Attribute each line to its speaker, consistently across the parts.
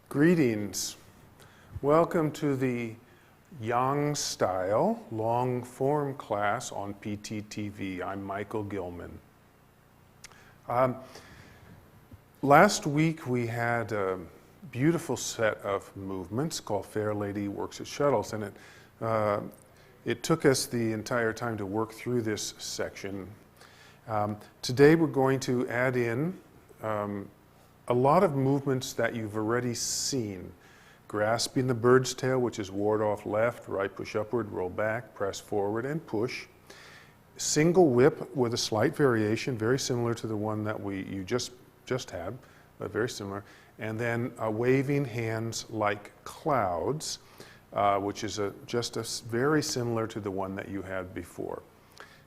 Speaker 1: Greetings. Welcome to the Yang Style long form class on PTTV. I'm Michael Gilman. Last week we had a beautiful set of movements called Fair Lady Works at Shuttles, and it took us the entire time to work through this section. Today we're going to add in a lot of movements that you've already seen. Grasping the bird's tail, which is ward off left, right push upward, roll back, press forward, and push. Single whip with a slight variation, very similar to the one that you just had, but very similar. And then waving hands like clouds, which is just very similar to the one that you had before.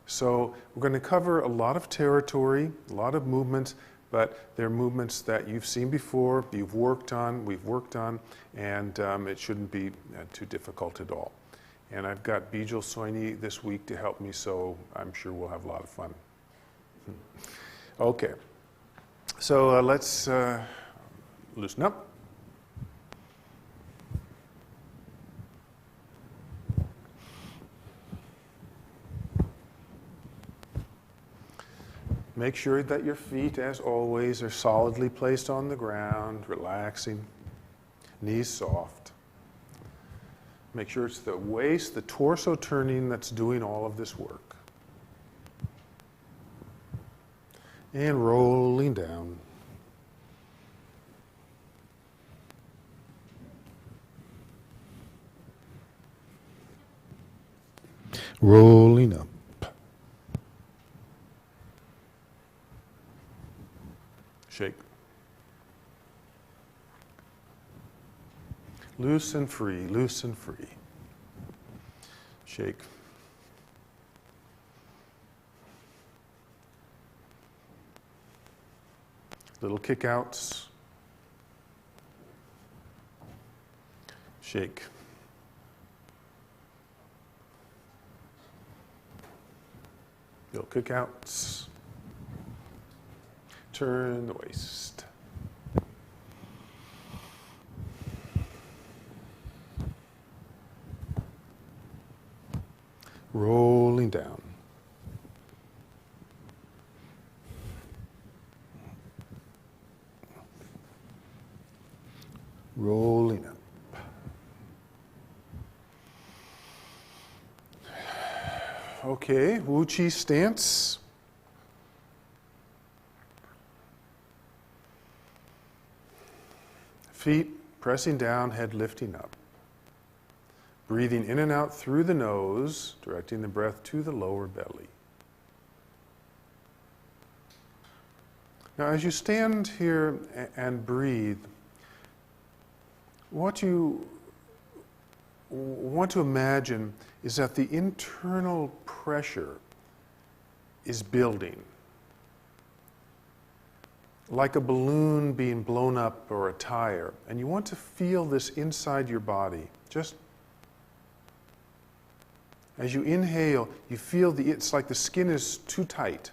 Speaker 1: So we're going to cover a lot of territory, a lot of movements, but they're movements that you've seen before, we've worked on, and it shouldn't be too difficult at all. And I've got Bijal Soini this week to help me, so I'm sure we'll have a lot of fun. Okay, so let's loosen up. Make sure that your feet, as always, are solidly placed on the ground, relaxing, knees soft. Make sure it's the waist, the torso turning that's doing all of this work. And rolling down. Rolling up. Shake. Loose and free, loose and free. Shake. Little kick-outs. Shake. Little kick-outs. Turn the waist. Rolling down. Rolling up. Okay, Wu Chi stance. Feet pressing down, head lifting up. Breathing in and out through the nose, directing the breath to the lower belly. Now, as you stand here and breathe, what you want to imagine is that the internal pressure is building. Like a balloon being blown up or a tire. And you want to feel this inside your body. Just as you inhale, you feel it's like the skin is too tight.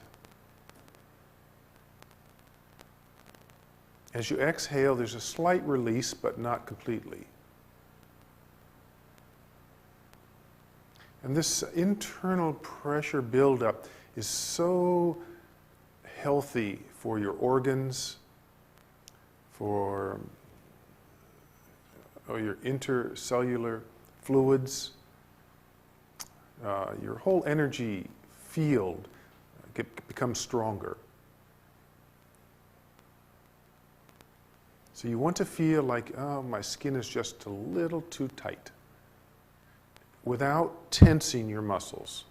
Speaker 1: As you exhale, there's a slight release, but not completely. And this internal pressure buildup is so healthy for your organs, for your intercellular fluids, your whole energy field becomes stronger. So you want to feel like, oh, my skin is just a little too tight, without tensing your muscles.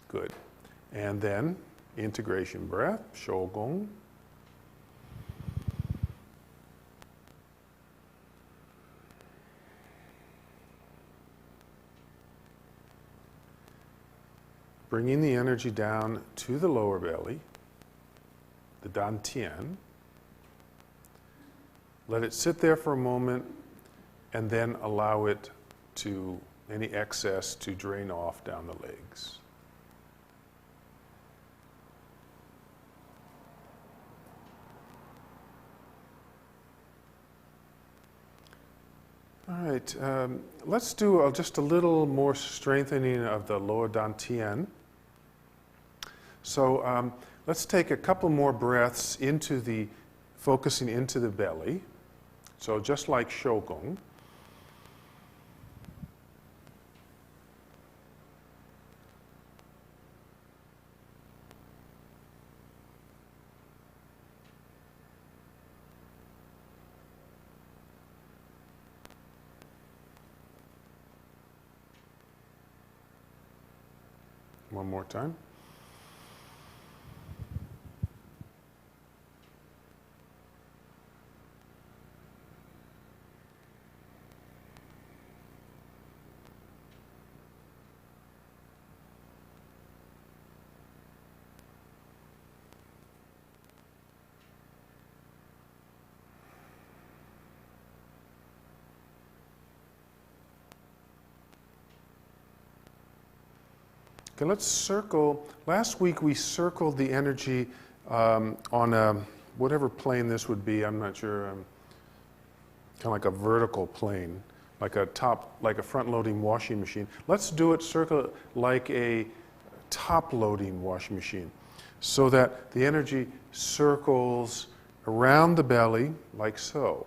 Speaker 1: Good. And then integration breath, gong. Bringing the energy down to the lower belly, the Dantean. Let it sit there for a moment and then allow it to, any excess to drain off down the legs. All right, let's do just a little more strengthening of the lower Dantean. So let's take a couple more breaths into focusing into the belly. So just like Shogun. One more time. Okay, let's circle. Last week we circled the energy on whatever plane this would be. I'm not sure. Kind of like a vertical plane, like a front-loading washing machine. Let's do it circle like a top-loading washing machine, so that the energy circles around the belly like so.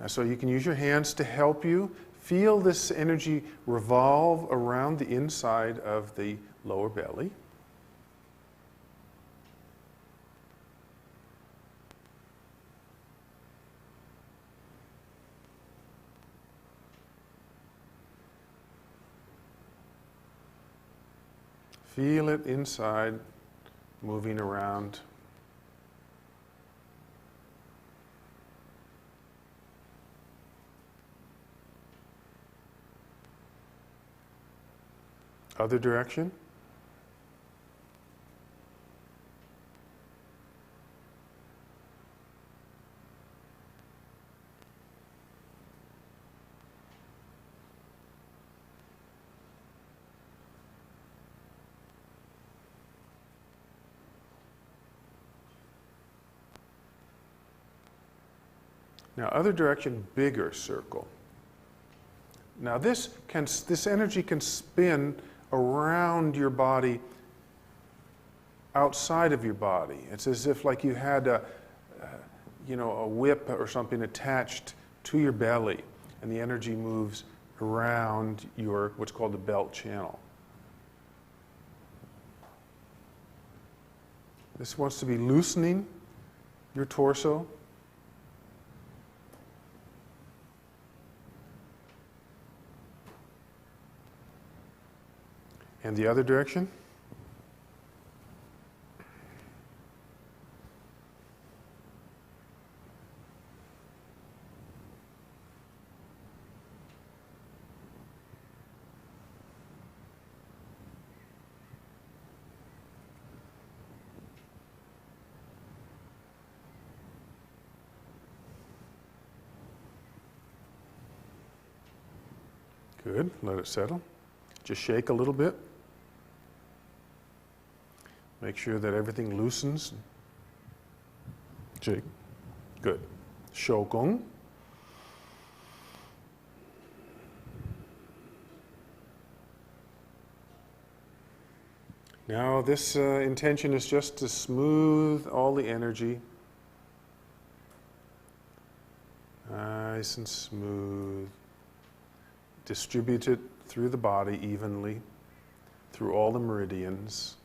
Speaker 1: So you can use your hands to help you. Feel this energy revolve around the inside of the lower belly. Feel it inside, moving around. Other direction. Now, other direction, bigger circle. Now, this energy can spin around your body, outside of your body. It's as if like you had a whip or something attached to your belly, and the energy moves around your what's called the belt channel. This wants to be loosening your torso. And the other direction. Good. Let it settle. Just shake a little bit. Make sure that everything loosens. Shake. Good. Shogun. Now this intention is just to smooth all the energy. Nice and smooth. Distribute it through the body evenly, through all the meridians,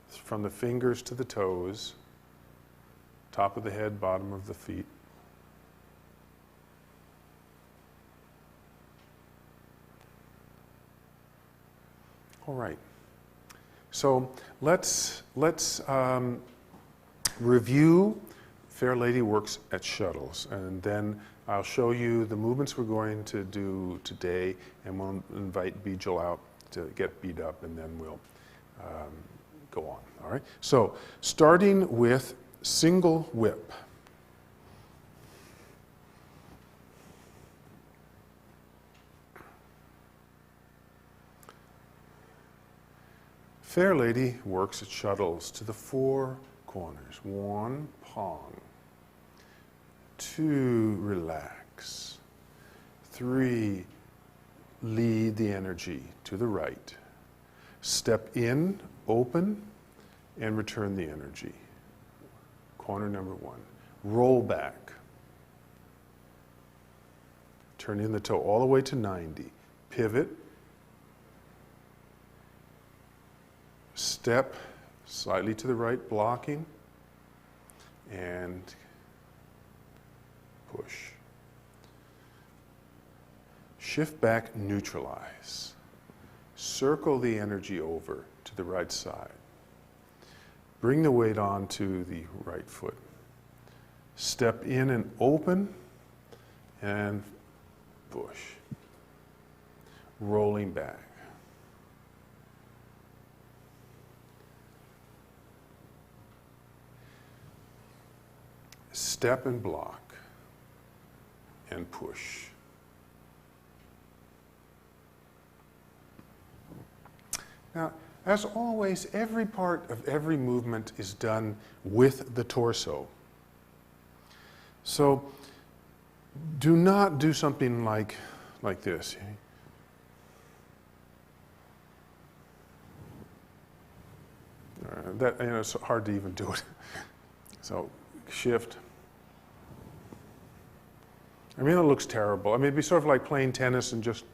Speaker 1: from the fingers to the toes, top of the head, bottom of the feet. All right. So let's review Fair Lady Works at Shuttles, and then I'll show you the movements we're going to do today, and we'll invite Bijal out to get beat up, and then we'll go on. All right. So starting with single whip. Fair Lady Works at Shuttles to the four corners. 1, pong. 2, relax. relax. 3, lead the energy to the right. Step in, open, and return the energy. Corner number 1. Roll back. Turn in the toe all the way to 90. Pivot. Step slightly to the right, blocking, and push. Shift back, neutralize. Circle the energy over to the right side. Bring the weight onto the right foot. Step in and open, and push. Rolling back. Step and block, and push. Now, as always, every part of every movement is done with the torso. So, do not do something like this. It's hard to even do it. So, shift. I mean, it looks terrible. I mean, it'd be sort of like playing tennis and just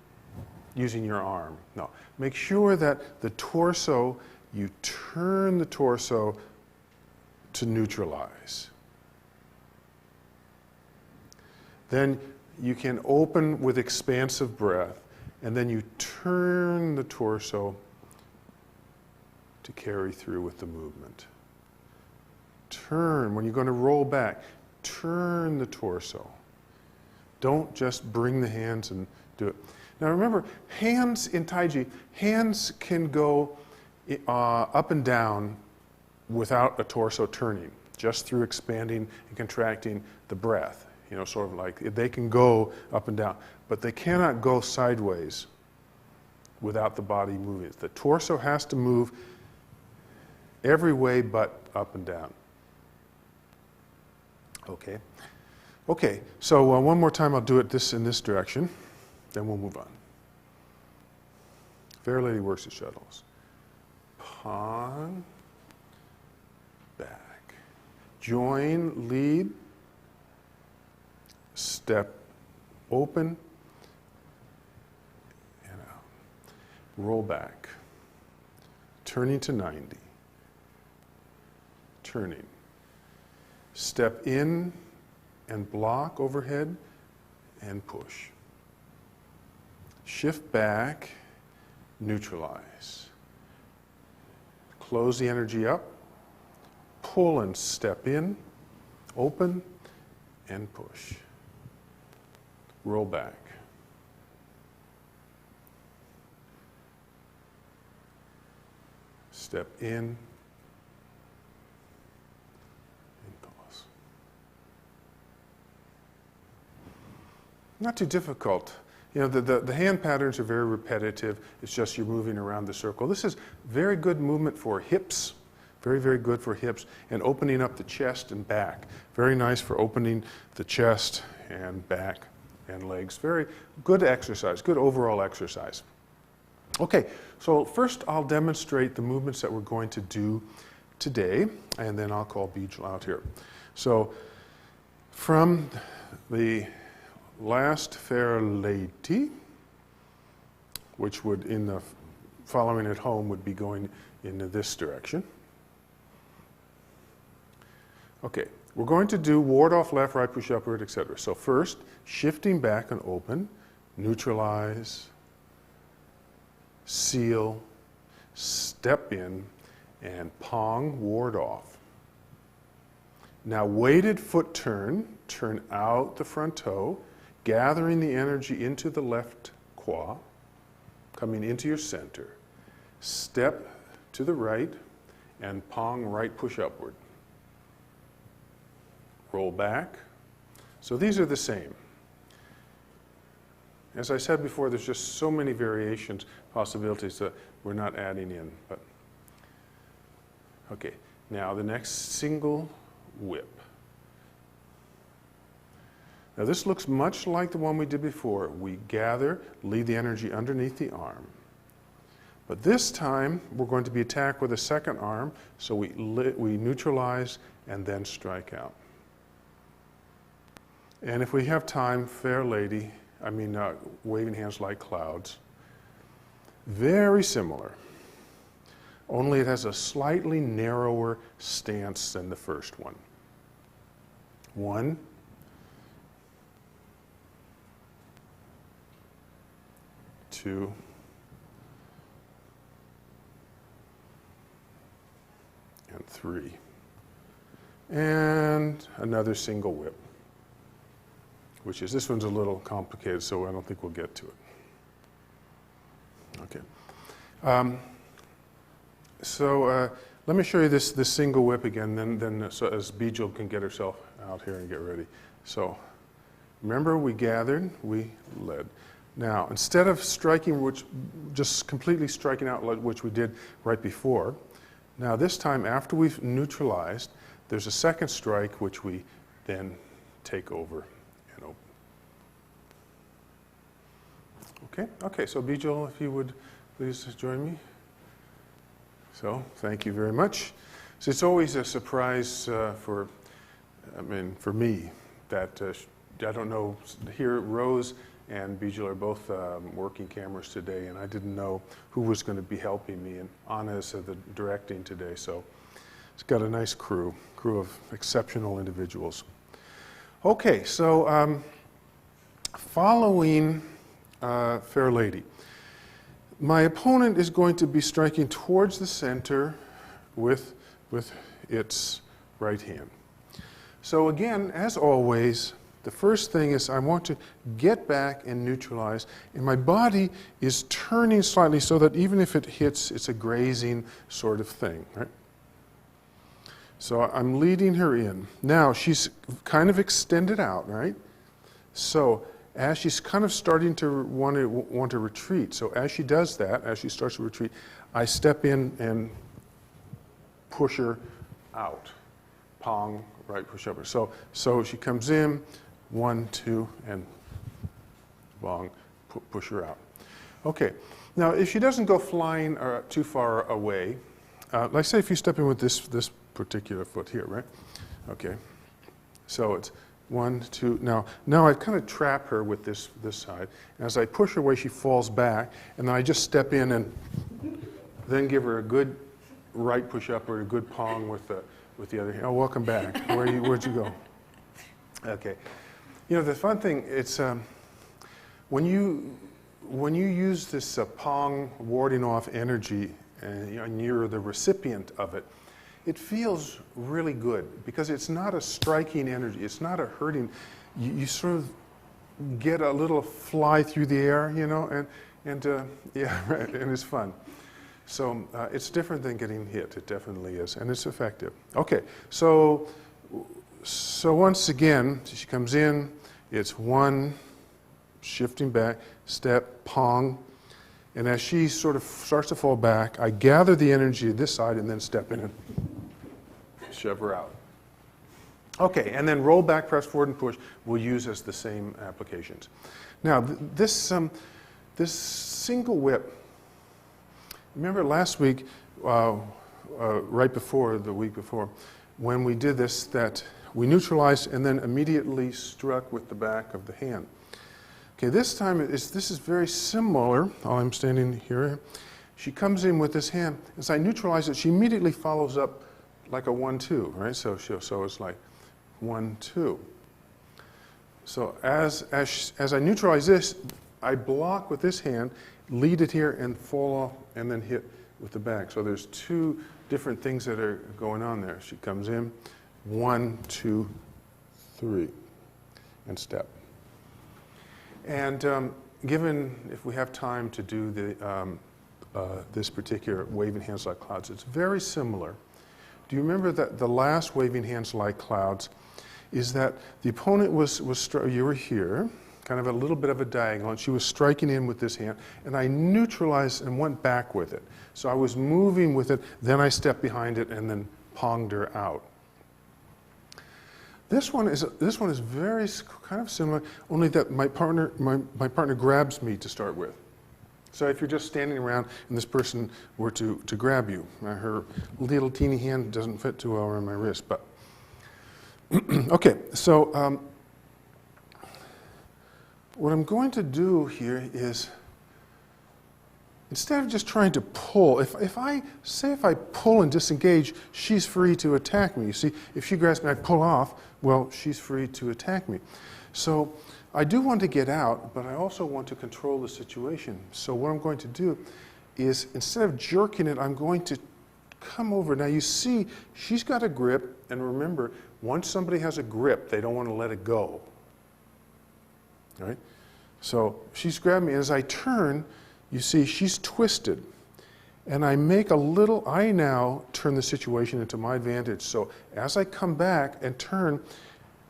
Speaker 1: using your arm. No. Make sure that the torso, you turn the torso to neutralize. Then you can open with expansive breath, and then you turn the torso to carry through with the movement. Turn, when you're going to roll back, turn the torso. Don't just bring the hands and do it. Now remember, hands in Taiji, hands can go up and down without a torso turning, just through expanding and contracting the breath. You know, sort of like, they can go up and down, but they cannot go sideways without the body moving. The torso has to move every way but up and down. Okay. Okay, so one more time I'll do it in this direction, then we'll move on. Fair Lady works at Shuttles. Pong, back. Join, lead, step, open, and out. Roll back. Turning to 90. Turning. Step in, and block overhead, and push. Shift back, neutralize. Close the energy up, pull and step in, open, and push. Roll back. Step in, not too difficult. You know, the hand patterns are very repetitive. It's just you're moving around the circle. This is very good movement for hips. Very, very good for hips. And opening up the chest and back. Very nice for opening the chest and back and legs. Very good exercise, good overall exercise. Okay, so first I'll demonstrate the movements that we're going to do today, and then I'll call Bijal out here. So from the last Fair Lady, which would, in the following at home, would be going in this direction. Okay, we're going to do ward off left, right, push upward, etc. So first, shifting back and open, neutralize, seal, step in, and pong, ward off. Now weighted foot turn, turn out the front toe, gathering the energy into the left quad, coming into your center. Step to the right, and pong right push upward. Roll back. So these are the same. As I said before, there's just so many variations, possibilities that we're not adding in. But okay, now the next single whip. Now this looks much like the one we did before. We gather, lead the energy underneath the arm. But this time, we're going to be attacked with a second arm, so we neutralize and then strike out. And if we have time, fair lady, waving hands like clouds. Very similar, only it has a slightly narrower stance than the first one. 1, 2, and 3. And another single whip, which is, this one's a little complicated, so I don't think we'll get to it. Okay. Let me show you this single whip again, so as Bijal can get herself out here and get ready. So remember, we gathered, we led. Now, instead of striking, just completely striking out, which we did right before, now this time after we've neutralized, there's a second strike which we then take over and open. Okay, so Bijal, if you would please join me. So, thank you very much. So it's always a surprise for me that, I don't know, here Rose and Bijal are both working cameras today, and I didn't know who was going to be helping me, and Anna is the directing today, so it's got a nice crew of exceptional individuals. Okay, so following Fair Lady, my opponent is going to be striking towards the center with its right hand. So again, as always, the first thing is I want to get back and neutralize, and my body is turning slightly so that even if it hits, it's a grazing sort of thing, right? So I'm leading her in. Now she's kind of extended out, right? So as she's kind of starting to want to retreat, so as she does that, as she starts to retreat, I step in and push her out. Pong, right, push up her. So she comes in, 1, 2, and bong, push her out. Okay, now if she doesn't go flying too far away, like say if you step in with this particular foot here, right? Okay, so it's 1, 2, now I kind of trap her with this side. As I push her away, she falls back, and then I just step in and then give her a good right push up or a good pong with the other hand. Oh, welcome back. Where'd you go? Okay. You know, the fun thing, it's when you use this pong warding off energy and you're the recipient of it, it feels really good because it's not a striking energy. It's not a hurting. You sort of get a little fly through the air, you know, and yeah, right, and it's fun. So it's different than getting hit. It definitely is, and it's effective. Okay, so once again, she comes in. It's 1, shifting back, step, pong, and as she sort of starts to fall back, I gather the energy this side and then step in and shove her out. Okay, and then roll back, press forward, and push we'll use as the same applications. Now, this single whip. Remember last week, right before, the week before, when we did this, that we neutralized and then immediately struck with the back of the hand. Okay, this time, this is very similar. While I'm standing here, she comes in with this hand. As I neutralize it, she immediately follows up like a 1, 2, right? So it's like 1, 2. So as I neutralize this, I block with this hand, lead it here, and fall off, and then hit with the back. So there's 2 different things that are going on there. She comes in, 1, 2, 3, and step. And given, if we have time to do this particular waving hands like clouds, it's very similar. Do you remember that the last waving hands like clouds is that the opponent you were here, kind of a little bit of a diagonal, and she was striking in with this hand, and I neutralized and went back with it. So I was moving with it, then I stepped behind it and then ponged her out. This one is very kind of similar, only that my partner grabs me to start with. So if you're just standing around and this person were to grab you, her little teeny hand doesn't fit too well around my wrist, but okay. So what I'm going to do here is, instead of just trying to pull, if I pull and disengage, she's free to attack me. You see, if she grabs me, I pull off, well, she's free to attack me. So I do want to get out, but I also want to control the situation. So what I'm going to do is, instead of jerking it, I'm going to come over. Now you see, she's got a grip, and remember, once somebody has a grip, they don't want to let it go. All right? So she's grabbed me. As I turn, you see, she's twisted. And I now turn the situation into my advantage. So as I come back and turn,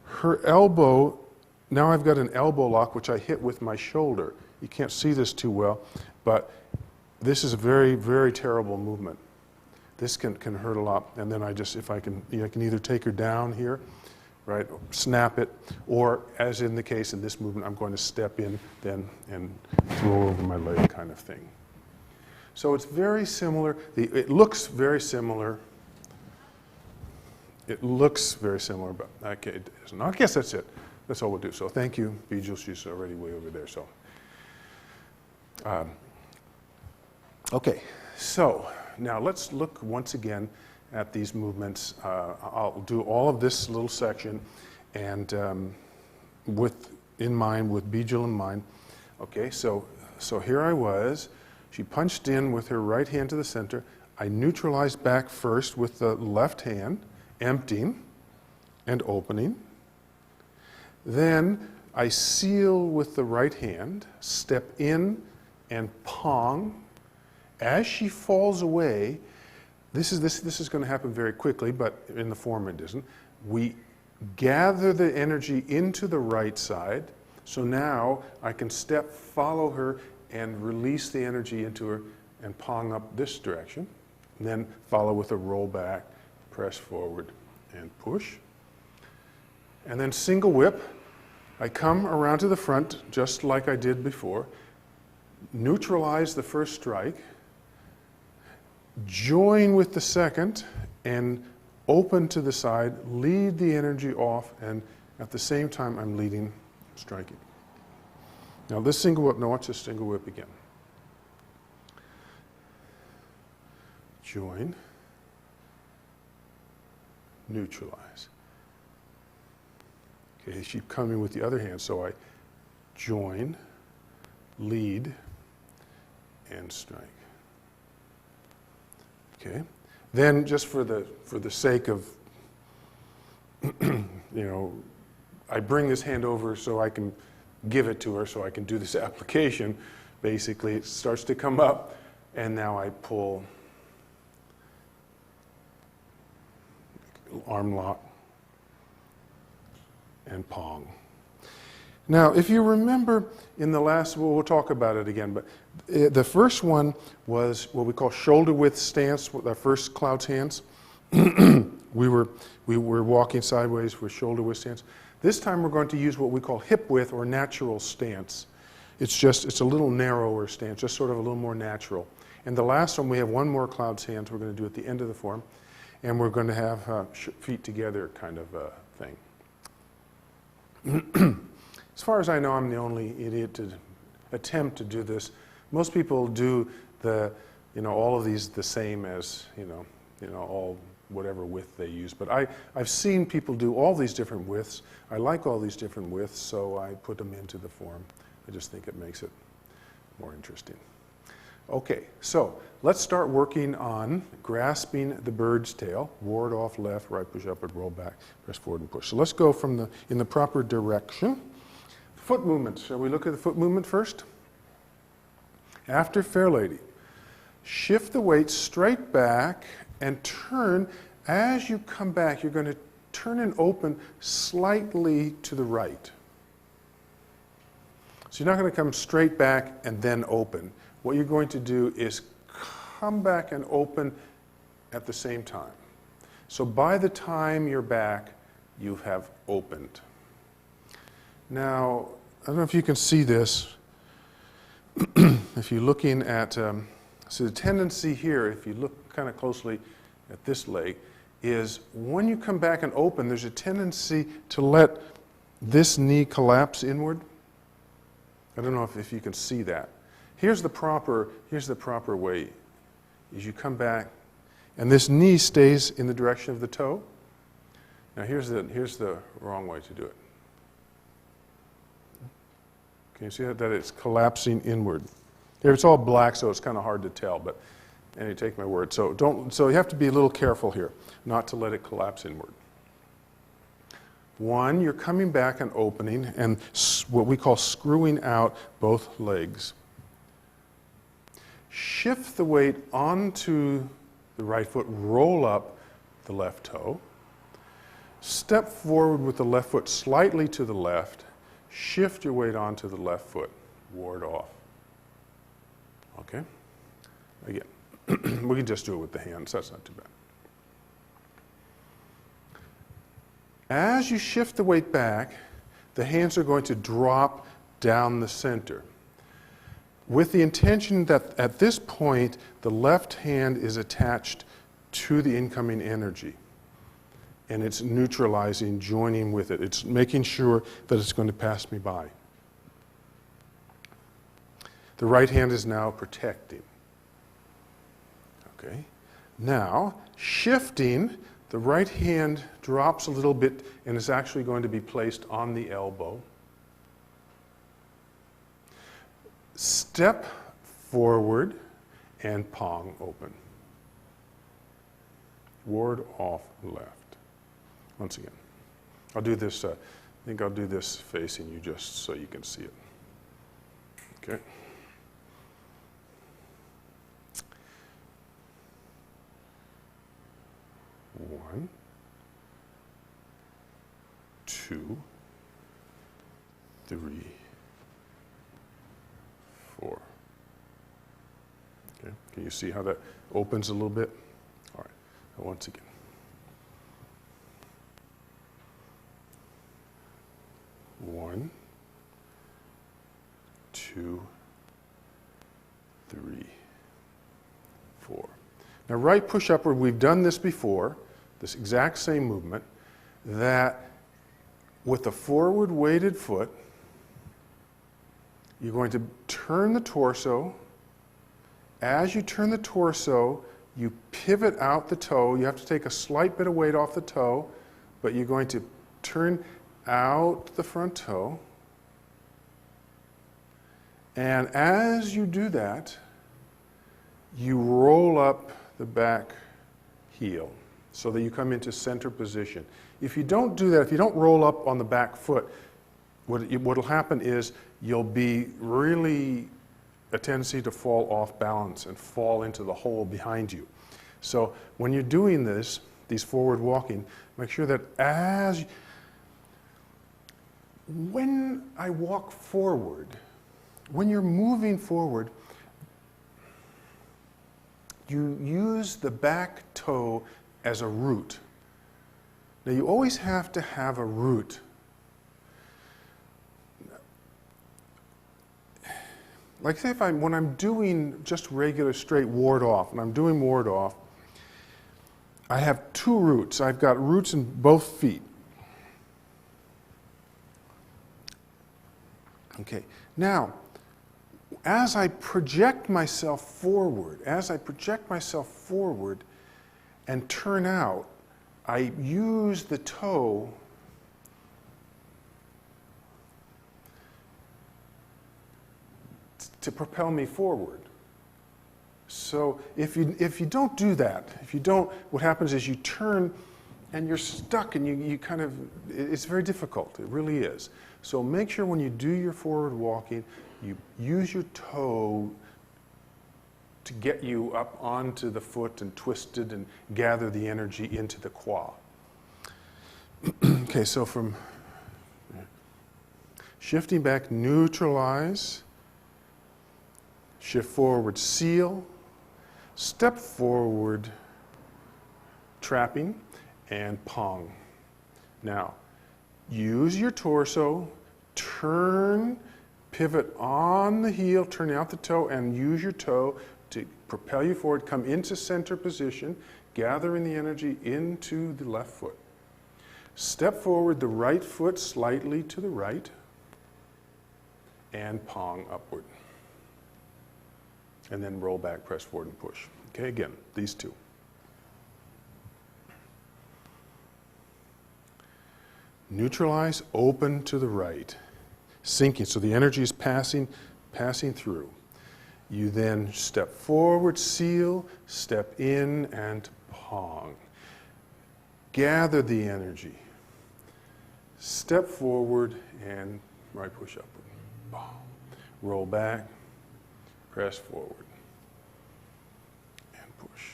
Speaker 1: her elbow, now I've got an elbow lock, which I hit with my shoulder. You can't see this too well, but this is a very, very terrible movement. This can hurt a lot. And then I can either take her down here, right, snap it, or as in the case in this movement, I'm going to step in then and throw over my leg kind of thing. So it's very similar. It looks very similar. It looks very similar, but okay, it isn't. I guess that's it. That's all we'll do. So thank you, Bijou. She's already way over there. So, okay. So now let's look once again at these movements. I'll do all of this little section, and with Bijou in mind. Okay. So here I was. She punched in with her right hand to the center. I neutralized back first with the left hand, emptying and opening. Then I seal with the right hand, step in and pong. As she falls away, this is going to happen very quickly, but in the form it isn't. We gather the energy into the right side. So now I can follow her, and release the energy into her and pong up this direction. And then follow with a roll back, press forward, and push. And then single whip. I come around to the front, just like I did before. Neutralize the first strike. Join with the second, and open to the side. Lead the energy off, and at the same time, I'm leading, striking. Now this single whip, now watch this single whip again. Join, neutralize. Okay, she's coming with the other hand, so I join, lead, and strike. Okay, then just for the sake of, I bring this hand over so I can give it to her so I can do this application. Basically, it starts to come up, and now I pull, arm lock, and pong. Now, if you remember in the last, we'll talk about it again, but the first one was what we call shoulder width stance with our first cloud's hands. we were walking sideways with shoulder width stance. This time we're going to use what we call hip width or natural stance. It's a little narrower stance, just sort of a little more natural. And the last one, we have one more cloud's hands we're going to do at the end of the form, and we're going to have feet together kind of thing. As far as I know, I'm the only idiot to attempt to do this. Most people do all of these the same as, all whatever width they use. But I've seen people do all these different widths. I like all these different widths, so I put them into the form. I just think it makes it more interesting. Okay, so let's start working on grasping the bird's tail. Ward off left, right push upward, roll back, press forward and push. So let's go in the proper direction. Foot movement. Shall we look at the foot movement first? After Fair Lady, shift the weight straight back and turn. As you come back, you're going to turn and open slightly to the right. So you're not going to come straight back and then open. What you're going to do is come back and open at the same time. So by the time you're back, you have opened. Now, I don't know if you can see this. If you're looking at, so the tendency here, if you look kind of closely at this leg, is when you come back and open, there's a tendency to let this knee collapse inward. I don't know if you can see that. Here's the proper way, is you come back, and this knee stays in the direction of the toe. Now here's the wrong way to do it. Can you see that it's collapsing inward? Here it's all black, so it's kind of hard to tell, but and you take my word. So you have to be a little careful here, not to let it collapse inward. One, you're coming back and opening, and what we call screwing out both legs. Shift the weight onto the right foot, roll up the left toe. Step forward with the left foot slightly to the left. Shift your weight onto the left foot, ward off. Okay? Again, we can just do it with the hands, that's not too bad. As you shift the weight back, the hands are going to drop down the center, with the intention that at this point, the left hand is attached to the incoming energy. And it's neutralizing, joining with it. It's making sure that it's going to pass me by. The right hand is now protecting. Okay. Now, shifting, the right hand drops a little bit and is actually going to be placed on the elbow. Step forward and palm open. Ward off left. Once again, I'll do this, I think I'll do this facing you just so you can see it. Okay. One, two, three, four. Okay, can you see how that opens a little bit? All right, now once again. One, two, three, four. Now right push upward, we've done this before, this exact same movement, that with the forward weighted foot, you're going to turn the torso. As you turn the torso, you pivot out the toe. You have to take a slight bit of weight off the toe, but you're going to turn out the front toe. And as you do that, you roll up the back heel so that you come into center position. If you don't do that, if you don't roll up on the back foot, what will happen is you'll be really a tendency to fall off balance and fall into the hole behind you. So when you're doing this, these forward walking, make sure that when I walk forward, when you're moving forward, you use the back toe as a root. Now you always have to have a root. Like say when I'm doing just regular straight ward off, and I'm doing ward off, I have two roots. I've got roots in both feet. Okay, now, as I project myself forward and turn out, I use the toe to propel me forward. So if you don't do that, what happens is you turn and you're stuck and you kind of, it's very difficult, it really is. So make sure when you do your forward walking, you use your toe to get you up onto the foot and twist it and gather the energy into the quad. Okay, so from shifting back, neutralize, shift forward, seal, step forward, trapping, and pong. Now, use your torso, turn, pivot on the heel, turn out the toe, and use your toe to propel you forward. Come into center position, gathering the energy into the left foot. Step forward, the right foot slightly to the right, and pong upward. And then roll back, press forward, and push. Okay, again, these two. Neutralize, open to the right, sinking, so the energy is passing through. You then step forward, seal, step in, and pong. Gather the energy. Step forward and right push upward. Pong. Roll back, press forward, and push.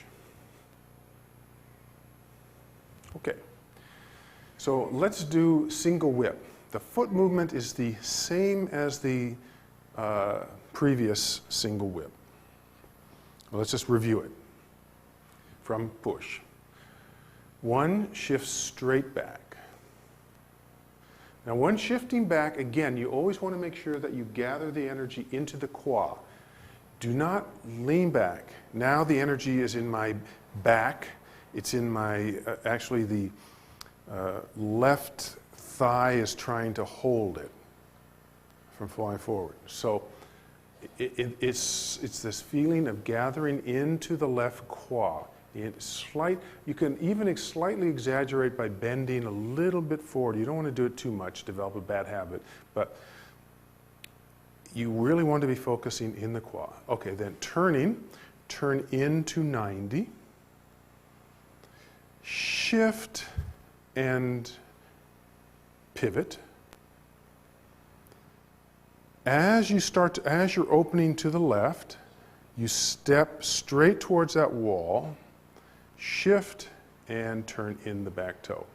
Speaker 1: Okay. So let's do single whip. The foot movement is the same as the previous single whip. Well, let's just review it from push. 1, shift straight back. Now, when shifting back, again, you always want to make sure that you gather the energy into the quad. Do not lean back. Now the energy is in my back. It's in my, actually the left thigh is trying to hold it from flying forward. So it's this feeling of gathering into the left quad. You can even slightly exaggerate by bending a little bit forward. You don't want to do it too much, develop a bad habit, but you really want to be focusing in the quad. Okay, then turn into 90, shift and pivot. As you're opening to the left, you step straight towards that wall, shift, and turn in the back toe.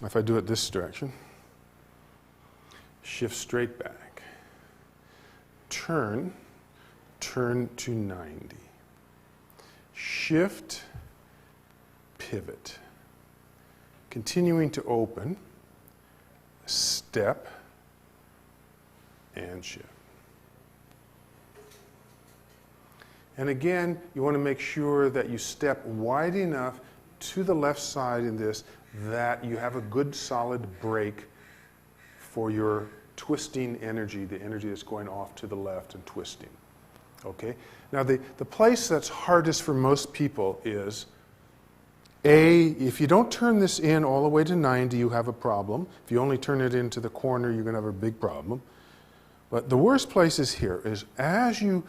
Speaker 1: If I do it this direction, shift straight back, turn to 90, shift, pivot, continuing to open, step, and shift. And again, you want to make sure that you step wide enough to the left side in this that you have a good solid break for your twisting energy, the energy that's going off to the left and twisting. Okay? Now the place that's hardest for most people is if you don't turn this in all the way to 90, you have a problem. If you only turn it into the corner, you're going to have a big problem. But the worst place is here, is as you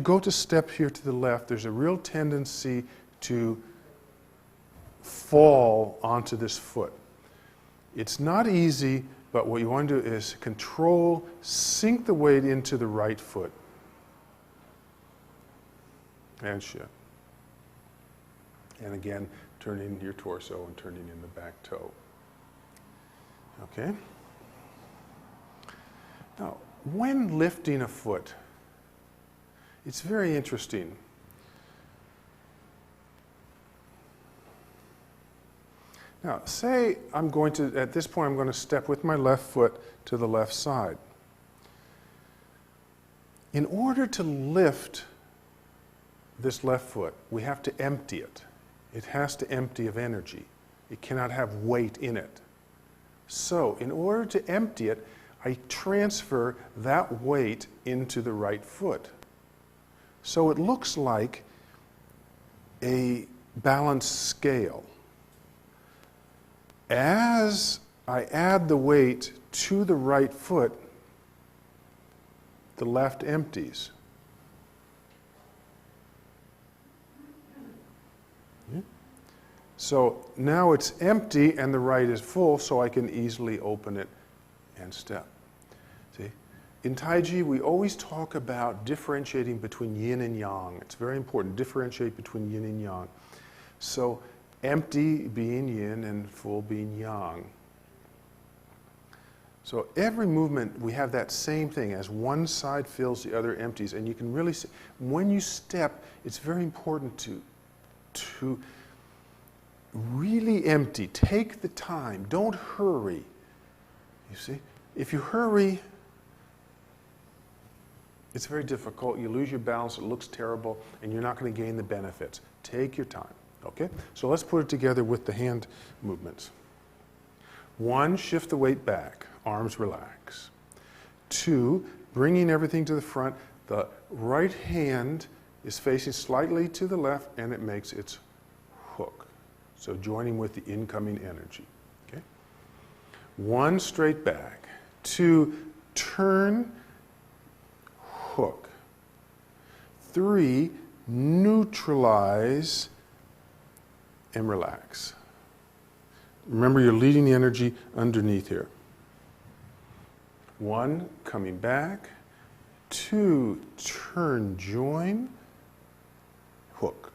Speaker 1: go to step here to the left, there's a real tendency to fall onto this foot. It's not easy, but what you want to do is control, sink the weight into the right foot. And shift. And again, turning your torso and turning in the back toe. Okay? Now, when lifting a foot, it's very interesting. Now, say at this point I'm going to step with my left foot to the left side. In order to lift this left foot, we have to empty it. It has to empty of energy. It cannot have weight in it. So, in order to empty it, I transfer that weight into the right foot. So it looks like a balanced scale. As I add the weight to the right foot, the left empties. So now it's empty and the right is full, so I can easily open it and step. See? In Taiji, we always talk about differentiating between yin and yang. It's very important, differentiate between yin and yang. So empty being yin and full being yang. So every movement, we have that same thing. As one side fills, the other empties. And you can really see, when you step, it's very important to really empty. Take the time. Don't hurry. You see? If you hurry, it's very difficult. You lose your balance. It looks terrible, and you're not going to gain the benefits. Take your time. Okay? So let's put it together with the hand movements. 1, shift the weight back. Arms relax. 2, bringing everything to the front. The right hand is facing slightly to the left, and it makes its hook. So joining with the incoming energy. Okay? 1, straight back. 2, turn, hook. 3, neutralize and relax. Remember, you're leading the energy underneath here. 1, coming back. 2, turn, join, hook.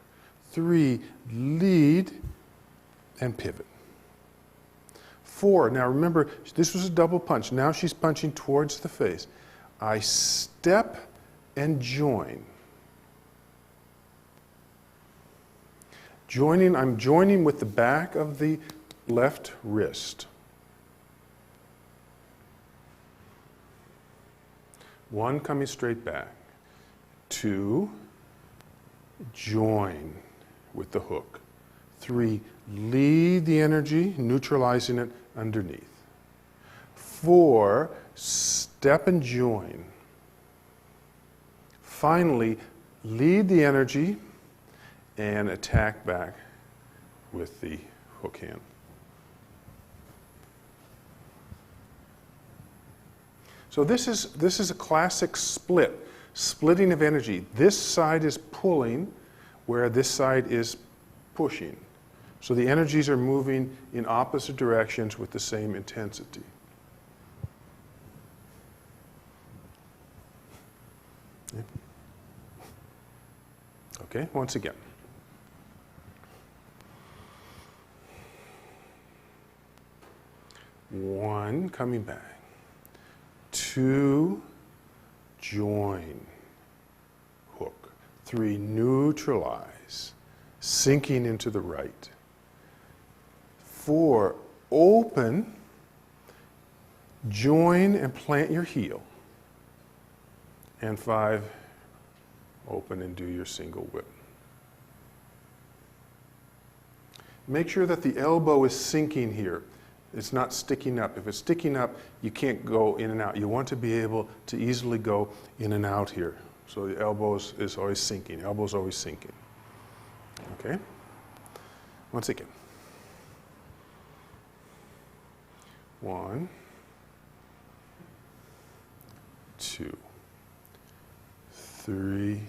Speaker 1: 3, lead and pivot. 4, now remember, this was a double punch. Now she's punching towards the face. I step and join. I'm joining with the back of the left wrist. 1, coming straight back. 2, join with the hook. 3, lead the energy, neutralizing it underneath. 4, step and join. Finally, lead the energy and attack back with the hook hand. So this is a classic splitting of energy. This side is pulling where this side is pushing. So the energies are moving in opposite directions with the same intensity. Okay, once again. One, coming back. 2, join, hook. 3, neutralize, sinking into the right. 4, open, join and plant your heel. And 5, open and do your single whip. Make sure that the elbow is sinking here. It's not sticking up. If it's sticking up, you can't go in and out. You want to be able to easily go in and out here. So the elbow is always sinking. Elbow is always sinking. Okay? Once again. 1, 2, 3,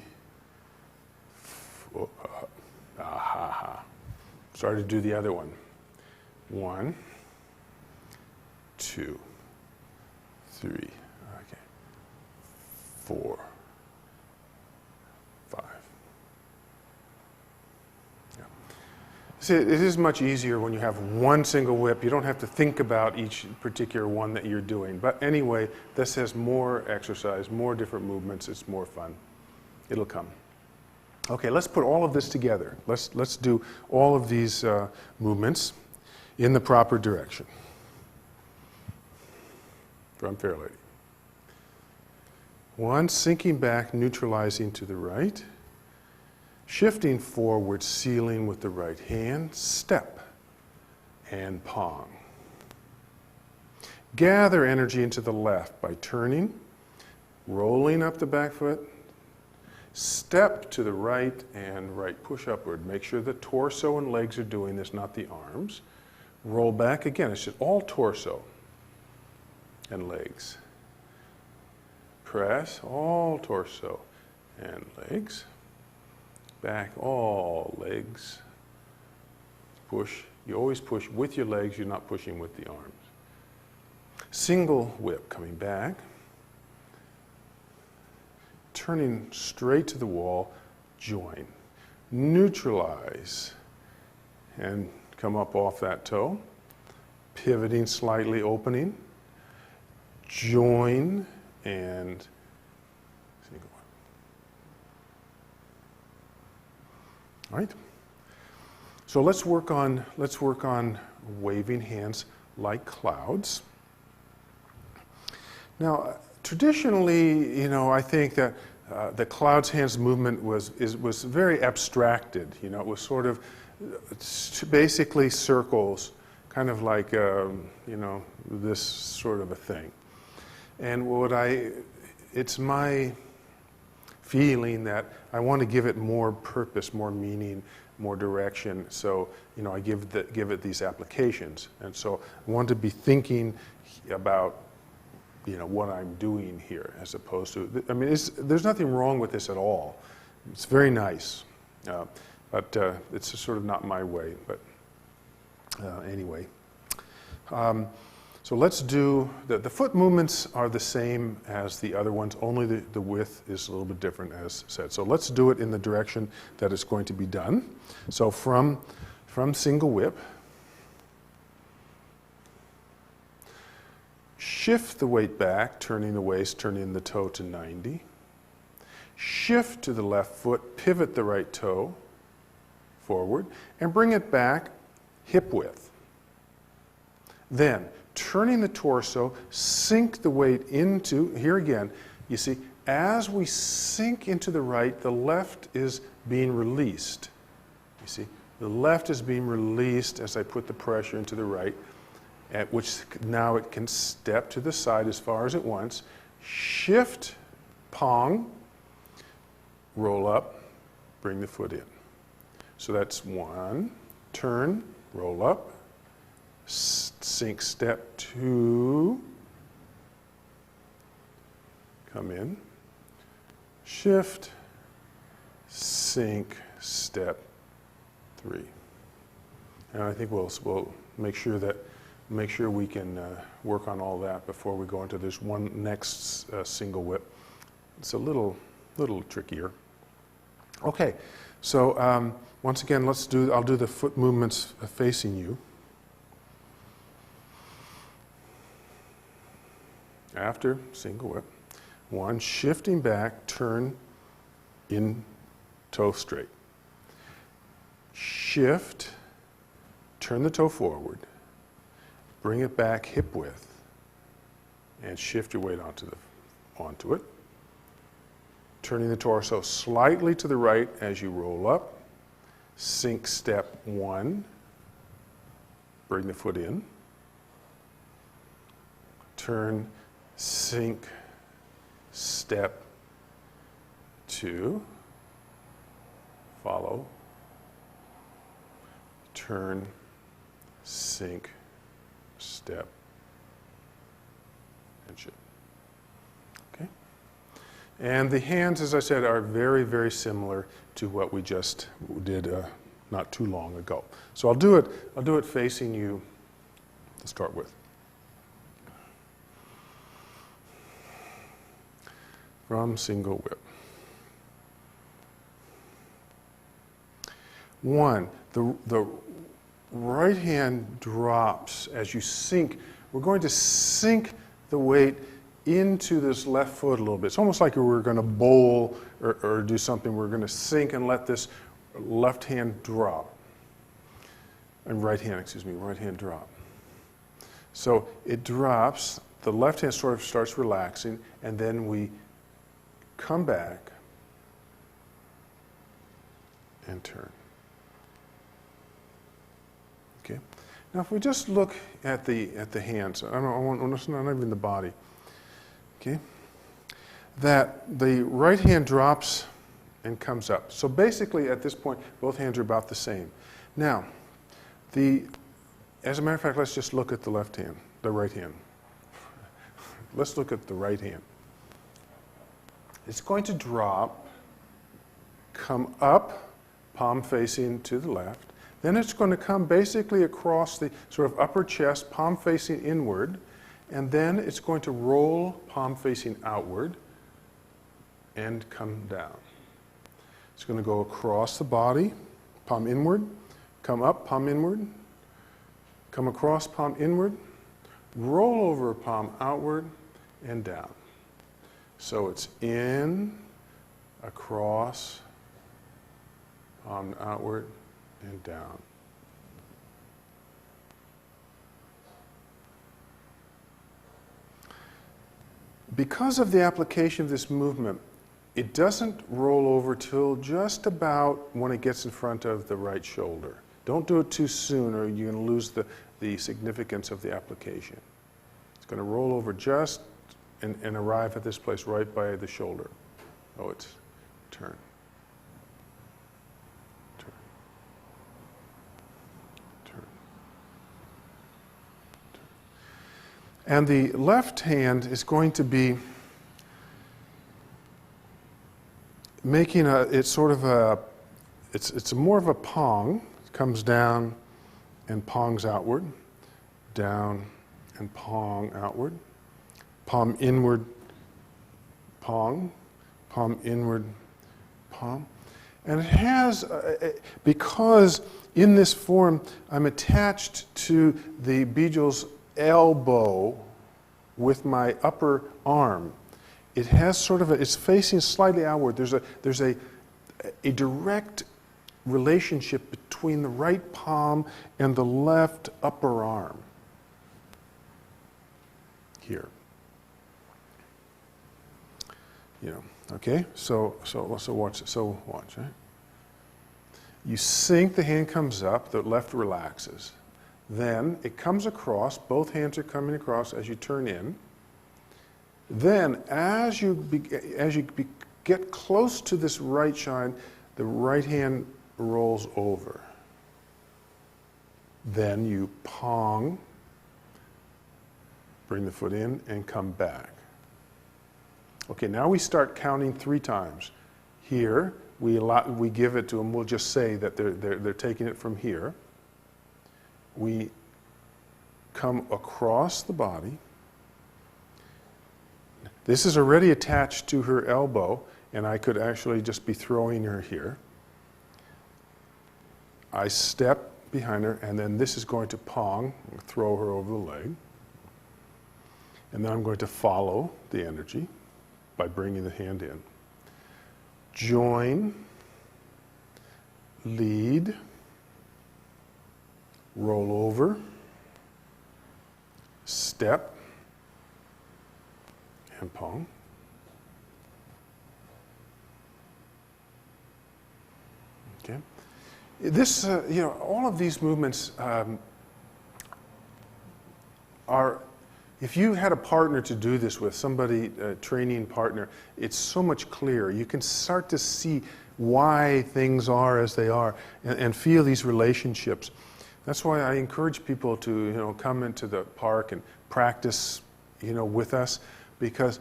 Speaker 1: 4. Started to do the other one. 1, 2, 3, okay, 4, 5. Yeah. See, it is much easier when you have one single whip. You don't have to think about each particular one that you're doing. But anyway, this has more exercise, more different movements. It's more fun. It'll come. Okay, let's put all of this together. Let's do all of these movements in the proper direction. From Fair Lady. 1, sinking back, neutralizing to the right. Shifting forward, sealing with the right hand. Step and pong. Gather energy into the left by turning, rolling up the back foot. Step to the right and right push upward. Make sure the torso and legs are doing this, not the arms. Roll back again. It's just all torso and legs. Press, all torso and legs. Back, all legs. Push. You always push with your legs. You're not pushing with the arms. Single whip, coming back. Turning straight to the wall, join. Neutralize and come up off that toe. Pivoting slightly, opening. Join and single one. All right. So let's work on waving hands like clouds. Now, traditionally, I think that the clouds hands movement was very abstracted. It was sort of basically circles, kind of like this sort of a thing. And it's my feeling that I want to give it more purpose, more meaning, more direction. So, I give it these applications. And so I want to be thinking about, what I'm doing here as opposed to, there's nothing wrong with this at all. It's very nice. But it's sort of not my way. But anyway. So let's do, the foot movements are the same as the other ones, only the width is a little bit different as said. So let's do it in the direction that it's going to be done. So from single whip, shift the weight back, turning the waist, turning the toe to 90. Shift to the left foot, pivot the right toe forward, and bring it back hip width. Then, turning the torso, sink the weight into, here again, you see, as we sink into the right, the left is being released. You see, the left is being released as I put the pressure into the right, at which now it can step to the side as far as it wants. Shift, pong, roll up, bring the foot in. So that's one, turn, roll up, sink, step, two, come in, shift, sink, step, three. And I think we'll make sure we can work on all that before we go into this one next single whip. It's a little trickier. Okay, so once again, I'll do the foot movements facing you. After single whip, one, shifting back, turn in toe straight. Shift, turn the toe forward, bring it back hip width, and shift your weight onto it. Turning the torso slightly to the right as you roll up. Sink step one, bring the foot in. Turn, sink, step two, follow, turn, sink, step, and shift. Okay? And the hands, as I said, are very, very similar to what we just did not too long ago. So I'll do it facing you to start with. From single whip. One, the right hand drops as you sink. We're going to sink the weight into this left foot a little bit. It's almost like we're going to bowl or do something. We're going to sink and let this left hand drop. And right hand drop. So it drops, the left hand sort of starts relaxing, and then we come back and turn. Okay. Now, if we just look at the hands, not even the body. Okay. That the right hand drops and comes up. So basically, at this point, both hands are about the same. Now, as a matter of fact, let's just look at the right hand. Let's look at the right hand. It's going to drop, come up, palm facing to the left. Then it's going to come basically across the sort of upper chest, palm facing inward. And then it's going to roll, palm facing outward, and come down. It's going to go across the body, palm inward, come up, palm inward, come across, palm inward, roll over, palm outward, and down. So it's in, across, palm outward, and down. Because of the application of this movement, it doesn't roll over till just about when it gets in front of the right shoulder. Don't do it too soon or you're going to lose the significance of the application. It's going to roll over just and arrive at this place right by the shoulder. Oh, it's turn. Turn. Turn. Turn. And the left hand is going to be making it's more of a pong. It comes down and pongs outward, down and pong outward, palm inward, pong, palm inward, palm. And it has, because in this form I'm attached to the Bijol's elbow with my upper arm. It has sort of it's facing slightly outward. There's a direct relationship between the right palm and the left upper arm. Here. You know, okay? So watch it. So watch, right? You sink, the hand comes up, the left relaxes. Then it comes across, both hands are coming across as you turn in. Then, as you get close to this right side, the right hand rolls over. Then you pong, bring the foot in, and come back. Okay, now we start counting 3 times. Here, we give it to them. We'll just say that they're taking it from here. We come across the body. This is already attached to her elbow, and I could actually just be throwing her here. I step behind her, and then this is going to pong, throw her over the leg. And then I'm going to follow the energy by bringing the hand in. Join, lead, roll over, step, and pong. Okay. This, all of these movements are, if you had a partner to do this with, somebody, a training partner, it's so much clearer. You can start to see why things are as they are and feel these relationships. That's why I encourage people to, come into the park and practice, with us, because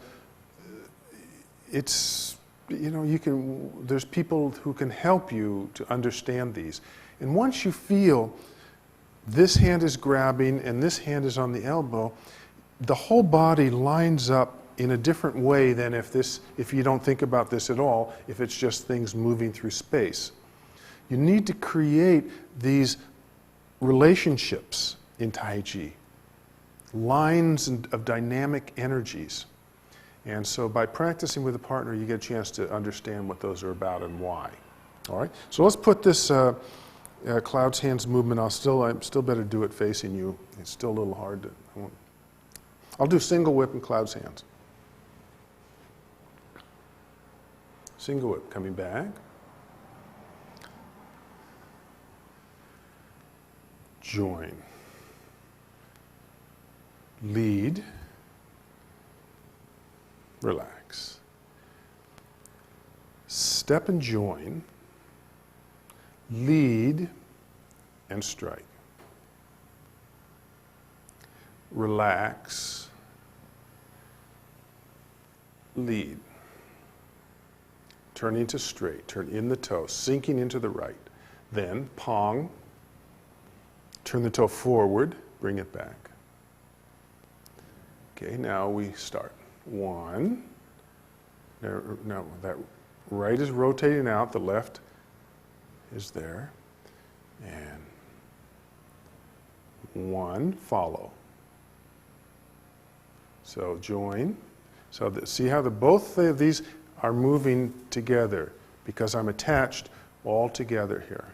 Speaker 1: it's, there's people who can help you to understand these. And once you feel this hand is grabbing and this hand is on the elbow, the whole body lines up in a different way than if you don't think about this at all, if it's just things moving through space. You need to create these relationships in Tai Chi, lines of dynamic energies. And so by practicing with a partner, you get a chance to understand what those are about and why. All right? So let's put this Cloud's hands movement, I'm still better do it facing you. It's still a little hard to, I'll do single whip and Cloud's hands. Single whip, coming back. Join. Lead. Relax. Step and join. Lead and strike. Relax. Lead. Turning to straight. Turn in the toe, sinking into the right. Then pong. Turn the toe forward. Bring it back. Okay, now we start. 1. Now that right is rotating out, the left is there. And 1, follow. So join. So see how both of these are moving together because I'm attached all together here.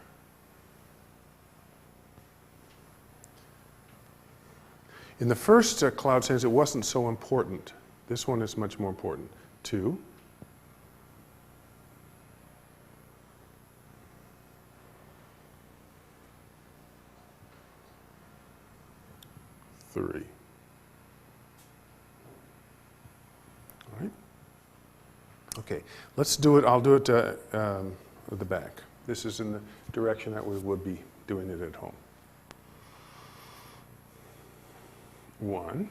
Speaker 1: In the first Cloud's hands, it wasn't so important This one is much more important. 2, 3. All right. Okay, let's do it. I'll do it at the back. This is in the direction that we would be doing it at home. 1,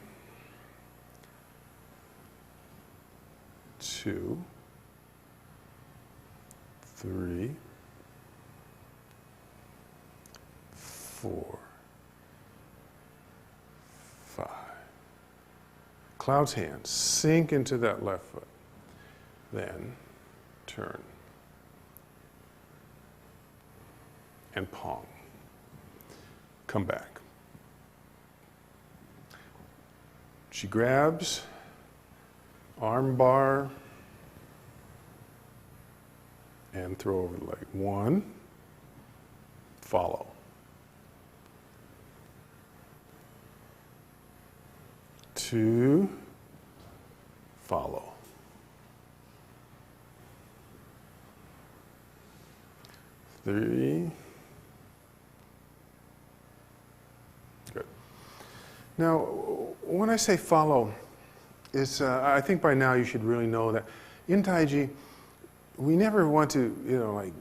Speaker 1: 2, 3, 4, 5. Cloud's hands sink into that left foot. Then turn and pong. Come back. She grabs arm bar and throw over the leg. 1, follow. 2, follow. 3. Good. Now, when I say follow, I think by now you should really know that in Taiji, we never want to, like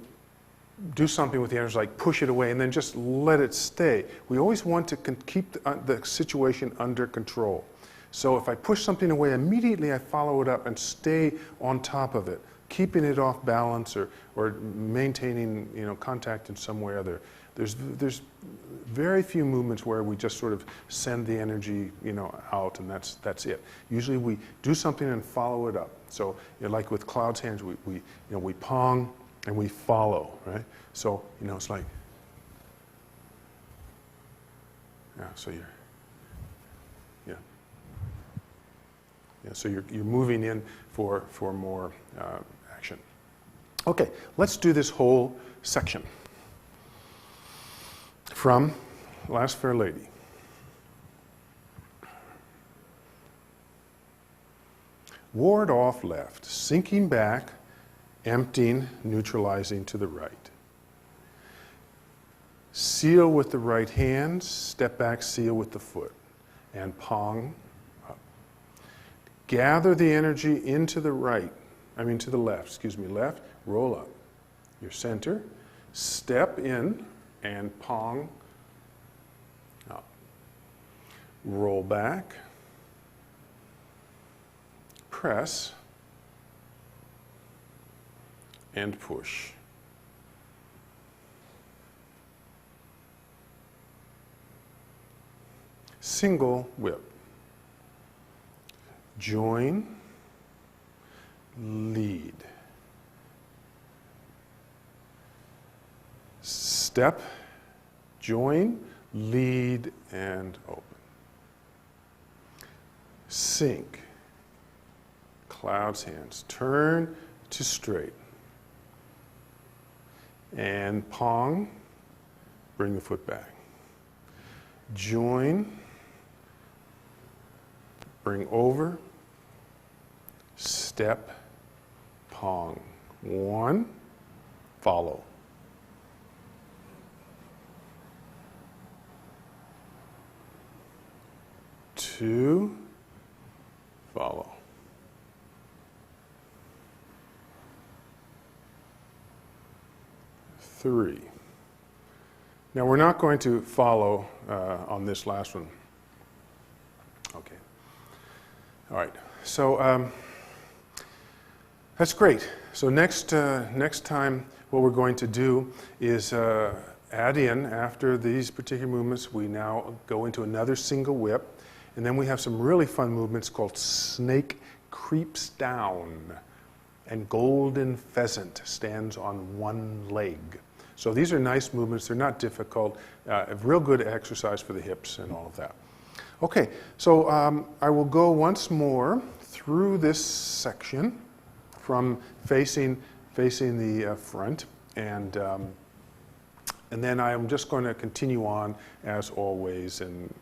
Speaker 1: do something with the energy, like push it away and then just let it stay. We always want to keep the situation under control. So if I push something away, immediately I follow it up and stay on top of it, keeping it off balance or maintaining, contact in some way or other. There's very few movements where we just sort of send the energy, out, and that's it. Usually we do something and follow it up. So, like with Cloud's hands, we pong and we follow, right? So, it's like, so so you're moving in for more action. Okay, let's do this whole section from Last Fair Lady. Ward off left, sinking back, emptying, neutralizing to the right. Seal with the right hand, step back, seal with the foot, and pong up. Gather the energy into the to the left, left, roll up. Your center, step in, and pong up. Roll back, press, and push. Single whip. Join, lead. Step, join, lead, and open. Sink. Cloud's hands. Turn to straight. And pong. Bring the foot back. Join. Bring over. Step. Pong. 1. Follow. 2. Follow. 3. Now we're not going to follow on this last one. Okay. All right. So that's great. So next time, what we're going to do is add in, after these particular movements, we now go into another single whip, and then we have some really fun movements called snake creeps down, and golden pheasant stands on one leg. So these are nice movements. They're not difficult. A real good exercise for the hips and all of that. Okay, so I will go once more through this section from facing the front, and then I am just going to continue on as always, and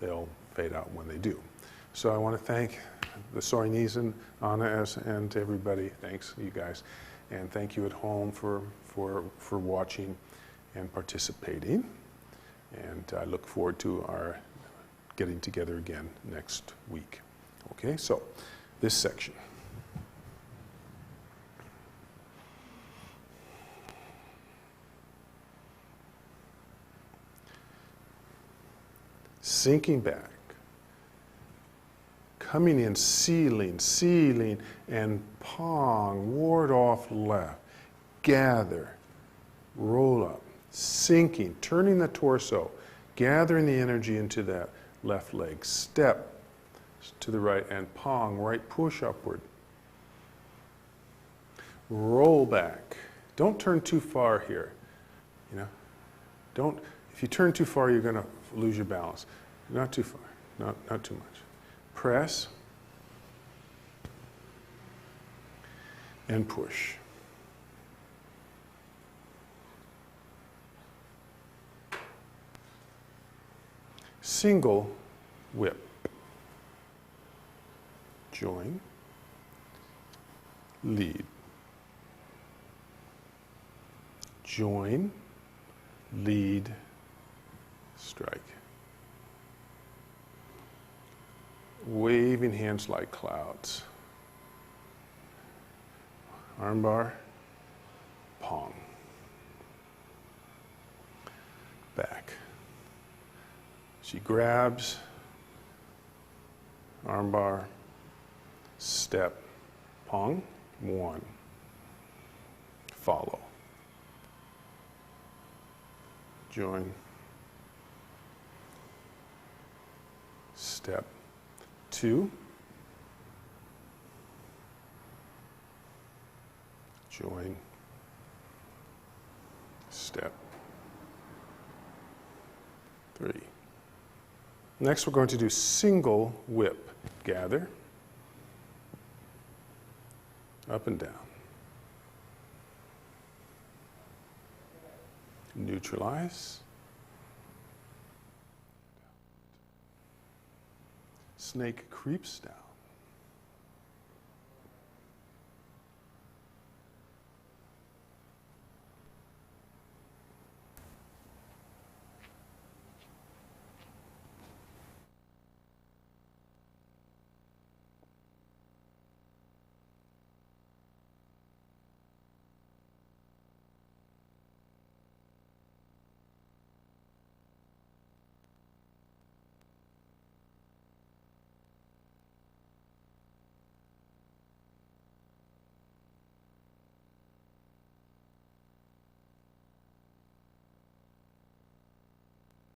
Speaker 1: they'll fade out when they do. So I want to thank the Soinese and Anna and everybody. Thanks, you guys. And thank you at home for watching and participating. And I look forward to our getting together again next week. Okay, so this section. Sinking back, coming in, sealing, and pong, ward off left, gather, roll up, sinking, turning the torso, gathering the energy into that left leg, step to the right, and pong, right push upward. Roll back. Don't turn too far here. You know, if you turn too far, you're going to lose your balance. Not too far, not too much. Press and push. Single whip. Join, lead. Join, lead, strike. Waving hands like clouds. Armbar, pong. Back. She grabs, armbar, step, pong, one. Follow. Join. Step. Two. Join. Step. Three. Next, we're going to do single whip. Gather. Up and down. Neutralize. Snake creeps down.